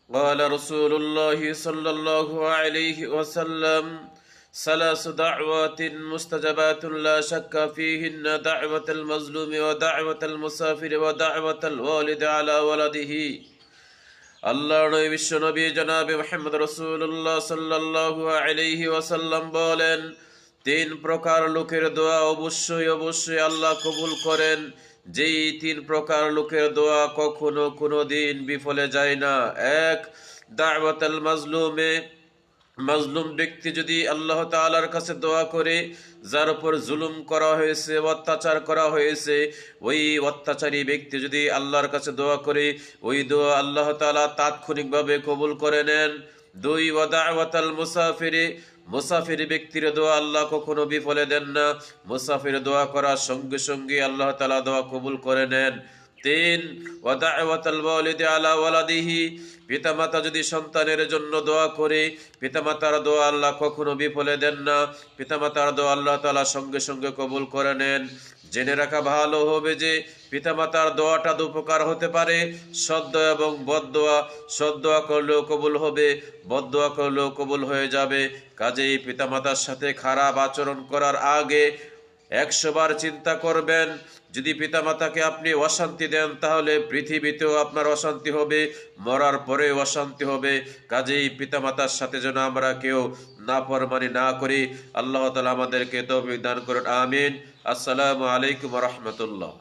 قال رسول الله صلى الله عليه وسلم ثلاث دعوات مستجبات لا شك فيهن دعوة المظلوم ودعوة المسافر ودعوة الوالد على ولده আল্লাহর নবী বিশ্ব নবী জনাবে মুহাম্মদ রাসূলুল্লাহ সাল্লাল্লাহু আলাইহি ওয়াসাল্লাম বলেন, তিন প্রকার লোকের দোয়া অবশ্যই অবশ্যই আল্লাহ কবুল করেন। যেই তিন প্রকার লোকের দোয়া কখনো কোনোদিন বিফলে যায় না। এক, দাওয়াতুল মাজলুমে, মাজলুম ব্যক্তি যদি আল্লাহ তাআলার কাছে দোয়া করে, যার উপর জুলুম করা হয়েছে, অত্যাচার করা হয়েছে, ওই অত্যাচারী ব্যক্তি যদি আল্লাহর কাছে দোয়া করে, ওই দোয়া আল্লাহ তাআলা তাৎক্ষণিকভাবে কবুল করে নেন। দুই, ওয়া দাওয়াতাল মুসাফিরি, মুসাফির ব্যক্তির দোয়া আল্লাহ কখনো বিফলে দেন না। মুসাফির দোয়া করার সঙ্গে সঙ্গে আল্লাহ তাআলা দোয়া কবুল করে নেন। তিন, ওয়া দাওয়াতাল ওয়ালিদি আলা ওয়ালাদিহি, পিতামাতা যদি সন্তানের জন্য দোয়া করে, পিতামাতার দোয়া আল্লাহ কখনো বিফলে দেন না। পিতামাতার দোয়া আল্লাহ তাআলা সঙ্গে সঙ্গে কবুল করে নেন। জেনে রাখা ভালো হবে যে পিতামাতার দোয়াটা দুপ্রকার হতে পারে, সদ্দোয়া এবং বদদোয়া। সদ্দোয়া করলেও কবুল হবে, বদদোয়া করলেও কবুল হয়ে যাবে। কাজেই পিতামাতার সাথে খারাপ আচরণ করার আগে 100 বার চিন্তা করবেন। যদি পিতামাতাকে আপনি অশান্তি দেন, তাহলে পৃথিবীতেও আপনার অশান্তি হবে, মরার পরে অশান্তি হবে। কাজেই পিতামাতার সাথে যেন আমরা কেউ নাফরমানি না করি। আল্লাহ তাআলা আমাদেরকে তৌফিক দান করুন, আমিন। আসসালামু আলাইকুম ওয়া রাহমাতুল্লাহ।